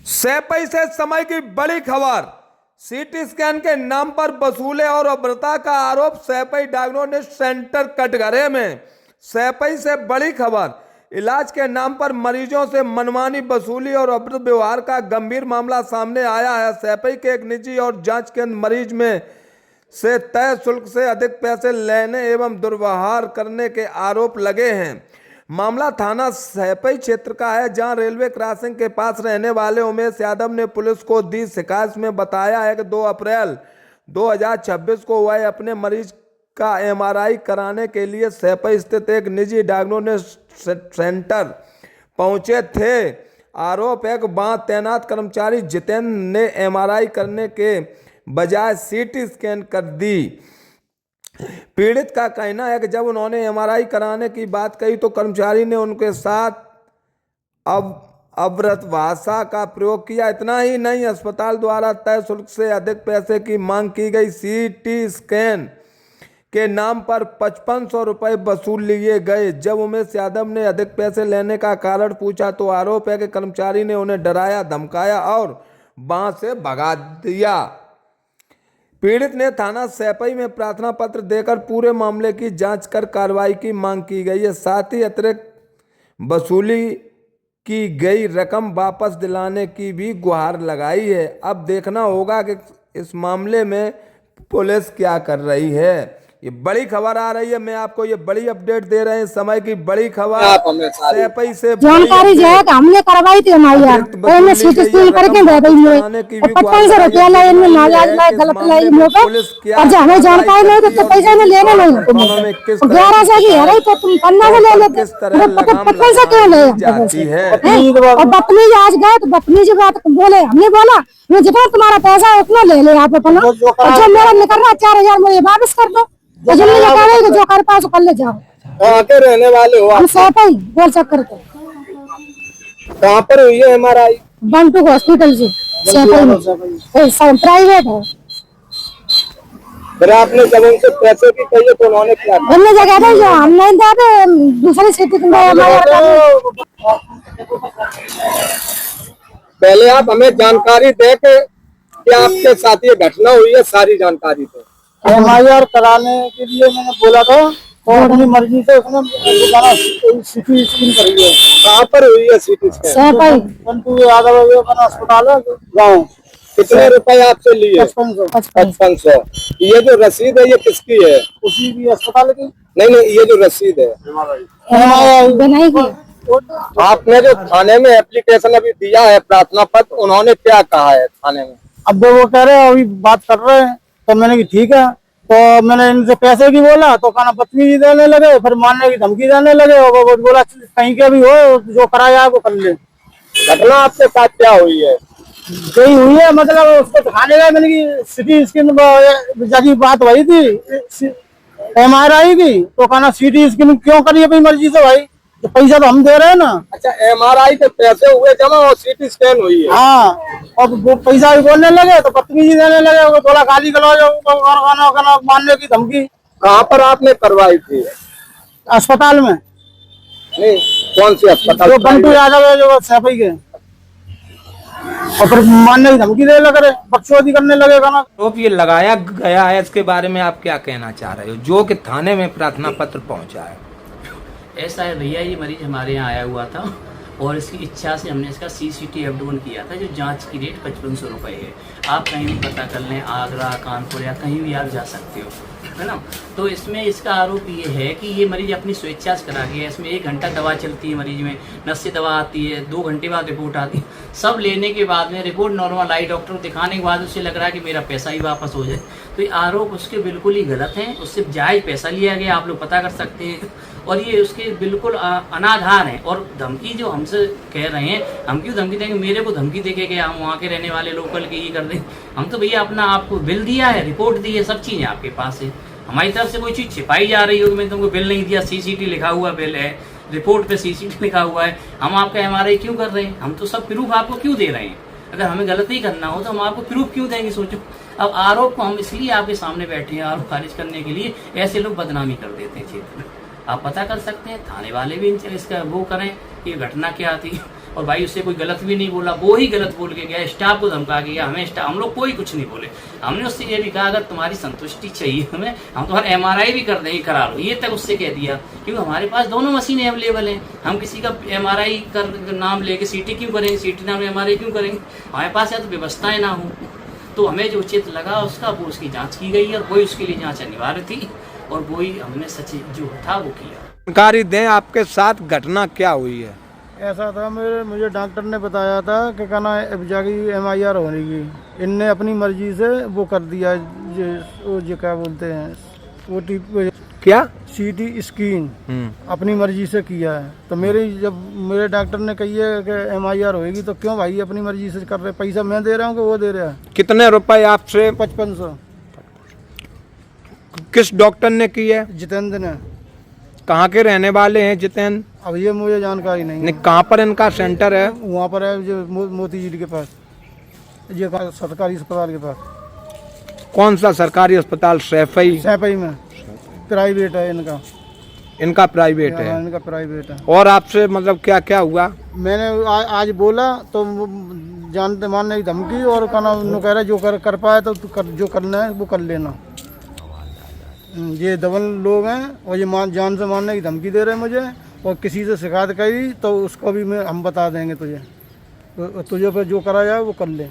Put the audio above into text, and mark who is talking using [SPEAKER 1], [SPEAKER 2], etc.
[SPEAKER 1] सैपई से समय की बड़ी खबर। सीटी स्कैन के नाम पर वसूले और अभद्रता का आरोप सैपई डायग्नोस्टिक सेंटर कटघरे में। सैपई से बड़ी खबर। इलाज के नाम पर मरीजों से मनमानी वसूली और अभद्र व्यवहार का गंभीर मामला सामने आया है। सैपई के एक निजी और जांच केंद्र मरीज में से तय शुल्क से अधिक पैसे लेने एवं दुर्व्यवहार करने के आरोप लगे हैं। मामला थाना सैपई क्षेत्र का है, जहां रेलवे क्रॉसिंग के पास रहने वाले उमेश यादव ने पुलिस को दी शिकायत में बताया है कि 2 अप्रैल 2026 को वह अपने मरीज का एमआरआई कराने के लिए सैपई स्थित एक निजी डायग्नोस्टिक सेंटर पहुंचे थे। आरोप है कि वहां तैनात कर्मचारी जितेंद्र ने एमआरआई करने के बजाय सीटी स्कैन कर दी। पीड़ित का कहना है कि जब उन्होंने एमआरआई कराने की बात कही तो कर्मचारी ने उनके साथ अभद्र भाषा का प्रयोग किया। इतना ही नहीं, अस्पताल द्वारा तय शुल्क से अधिक पैसे की मांग की गई। सीटी स्कैन के नाम पर 5500 रुपये वसूल लिए गए। जब उमेश यादव ने अधिक पैसे लेने का कारण पूछा तो आरोप है कि कर्मचारी ने उन्हें डराया, धमकाया और वहां से भगा दिया। पीड़ित ने थाना सैपई में प्रार्थना पत्र देकर पूरे मामले की जांच कर कार्रवाई की मांग की गई है। साथ ही अतिरिक्त वसूली की गई रकम वापस दिलाने की भी गुहार लगाई है। अब देखना होगा कि इस मामले में पुलिस क्या कर रही है। ये बड़ी खबर आ रही है, मैं आपको ये बड़ी अपडेट दे रहे हैं, समय की बड़ी खबर। सैपई से
[SPEAKER 2] जानकारी जो है हमने करवाई थी हमारी सीटी स्कैन करके दे दी है 5500 रुपया लाइन में नाजायज लाइन गलत लाइन में और जो हमें जानकारी नहीं तो पैसा में लेना नहीं 1100 की है तो तुम 15 में ले लेते 5500 क्यों ले। और बदतमीज आज गए तो बदतमीज बात बोले, हमने बोला जितना तुम्हारा पैसा है उतना ले ले आप अपना, जो मेरा निकल रहा 4000 मुझे वापस कर दो। जो कर पास कर ले जाओ।
[SPEAKER 3] के रहने वाले हो?
[SPEAKER 2] हम सैपई बोल सकते।
[SPEAKER 3] कहाँ पर हुई है एमआरआई?
[SPEAKER 2] बंटू हॉस्पिटल से सैपई में प्राइवेट है।
[SPEAKER 3] फिर आपने जब उनसे पैसे की कही तो उन्होंने क्या किया?
[SPEAKER 2] हमने जगह था जो हम नहीं देते दूसरी सिटी में।
[SPEAKER 3] पहले आप हमें जानकारी दे के कि आपके साथ ये घटना हुई है, सारी जानकारी दे।
[SPEAKER 4] एमआईआर कराने के लिए मैंने बोला था और अपनी मर्जी से उसने दोबारा सीटी स्कैन करी है।
[SPEAKER 3] कहाँ पर हुई है सीटी स्कैन?
[SPEAKER 4] बंटू यादव अस्पताल है गाँव।
[SPEAKER 3] कितने रुपए आपसे लिए? 5500। ये जो रसीद है ये किसकी है?
[SPEAKER 4] उसी भी अस्पताल की?
[SPEAKER 3] नहीं, ये जो रसीद है आपने जो थाने में एप्लीकेशन अभी दिया है प्रार्थना पत्र, उन्होंने क्या कहा है थाने में?
[SPEAKER 4] अब वो कह रहे हैं अभी बात कर रहे हैं तो मैंने कि ठीक है। तो मैंने इनसे पैसे की बोला तो खाना बदतमीजी देने लगे, फिर मारने की धमकी देने लगे और वो बोला कहीं के भी हो जो कराया है वो कर ले।
[SPEAKER 3] घटना आपके साथ क्या हुई है?
[SPEAKER 4] यही हुई है, मतलब उसको दिखाने गए मैंने की सीटी स्कैन जगह बात वही थी एमआरआई की, तो कहना सीटी स्कैन क्यों करी अपनी मर्जी से भाई, तो पैसा तो हम दे रहे हैं ना।
[SPEAKER 3] अच्छा, एमआरआई के पैसे हुए जमा और सीटी स्कैन हुई है?
[SPEAKER 4] हाँ, और वो पैसा भी बोलने लगे तो बदतमीजी देने लगे, वो थोड़ा गाली गलौज मारने की धमकी।
[SPEAKER 3] कहाँ पर आपने करवाई थी?
[SPEAKER 4] अस्पताल में।
[SPEAKER 3] नहीं, कौन सी अस्पताल?
[SPEAKER 4] जो बंटू यादव है जो सैपई के, और फिर मारने की धमकी देने लगे, बकचोदी करने लगे।
[SPEAKER 1] आरोप ये लगाया गया है, इसके बारे में आप क्या कहना चाह रहे हो, जो कि थाने में प्रार्थना पत्र पहुंचा है?
[SPEAKER 5] ऐसा है भैया, ये मरीज हमारे यहाँ आया हुआ था और इसकी इच्छा से हमने इसका CCT अपडेट किया था, जो जांच की रेट 5500 रुपये है। आप कहीं भी पता कर लें, आगरा, कानपुर या कहीं भी आप जा सकते हो, है ना। तो इसमें इसका आरोप ये है कि ये मरीज अपनी स्वेच्छा से करा गया। इसमें 1 घंटा दवा चलती है मरीज में, नस से दवा आती है, 2 घंटे बाद रिपोर्ट आती है। सब लेने के बाद में रिपोर्ट नॉर्मल आई, डॉक्टर को दिखाने के बाद उससे लग रहा है कि मेरा पैसा ही वापस हो जाए। तो ये आरोप उसके बिल्कुल ही गलत हैं। उससे जायज़ पैसा लिया गया, आप लोग पता कर सकते हैं, और ये उसके बिल्कुल अनाधार हैं। और धमकी जो हमसे कह रहे हैं, हम क्यों धमकी देंगे? मेरे को धमकी देके गया, हम वहाँ के रहने वाले लोकल के ही कर दें। हम तो भैया अपना आपको बिल दिया है, रिपोर्ट दी है, सब चीज़ें आपके पास है। हमारी तरफ से कोई चीज़ छिपाई जा रही हो कि मैंने तुमको बिल नहीं दिया, CCT लिखा हुआ बिल है, रिपोर्ट पे CCT लिखा हुआ है, हम आपका एमआरआई क्यों कर रहे हैं? हम तो सब प्रूफ आपको क्यों दे रहे हैं? अगर हमें गलत ही करना हो तो हम आपको प्रूफ क्यों देंगे, सोचो। अब आरोप को हम इसलिए आपके सामने बैठे हैं, आरोप खारिज करने के लिए। ऐसे लोग बदनामी कर देते हैं क्षेत्र में, आप पता कर सकते हैं। थाने वाले भी इसका वो करें कि घटना क्या थी। और भाई उससे कोई गलत भी नहीं बोला, वो ही गलत बोल के गया, स्टाफ को धमका के गया, हमें स्टाफ हम लोग कोई कुछ नहीं बोले। हमने उससे ये भी कहा अगर तुम्हारी संतुष्टि चाहिए हमें, हम तुम्हारा MRI भी कर देंगे, करा लो, ये तक उससे कह दिया। क्योंकि हमारे पास दोनों मशीन अवेलेबल हैं, हम किसी का MRI कर नाम लेके CT क्यों करेंगे, CT नाम MRI क्यों करेंगे, हमारे पास या तो व्यवस्थाएं ना हो। तो हमें जो उचित लगा उसका वो उसकी जांच की गई और वही उसके लिए जांच अनिवार्य थी और वही हमने सचिव जो था वो किया।
[SPEAKER 1] जानकारी दें आपके साथ घटना क्या हुई है।
[SPEAKER 4] ऐसा था मुझे डॉक्टर ने बताया था कि कहना जाके MIR होने की, इनने अपनी मर्जी से वो कर दिया, जो क्या बोलते हैं वो
[SPEAKER 1] क्या
[SPEAKER 4] CT स्कैन अपनी मर्जी से किया है। तो जब मेरे डॉक्टर ने कही है कि MIR होएगी तो क्यों भाई अपनी मर्जी से कर रहे, पैसा मैं दे रहा हूँ कि वो दे रहा है।
[SPEAKER 1] कितने रुपए आपसे?
[SPEAKER 4] 5500।
[SPEAKER 1] किस डॉक्टर ने की है?
[SPEAKER 4] जितेंद्र ने।
[SPEAKER 1] कहाँ के रहने वाले हैं जितेंद्र?
[SPEAKER 4] अब ये मुझे जानकारी नहीं है।
[SPEAKER 1] कहाँ पर इनका सेंटर है?
[SPEAKER 4] वहाँ पर है जो मोती झील के पास, ये सरकारी अस्पताल के पास।
[SPEAKER 1] कौन सा सरकारी अस्पताल?
[SPEAKER 4] सैफई में। प्राइवेट है इनका।
[SPEAKER 1] इनका प्राइवेट है?
[SPEAKER 4] इनका प्राइवेट है।
[SPEAKER 1] और आपसे मतलब क्या क्या हुआ?
[SPEAKER 4] मैंने आज बोला तो जानते मानने की धमकी और कहना कह रहा जो कर पाए तो जो करना है वो कर लेना। ये डबल लोग हैं और ये जान से मारने की धमकी दे रहे हैं मुझे, और किसी से शिकायत करी तो उसको भी हम बता देंगे तुझे फिर जो करा जाए वो कर ले।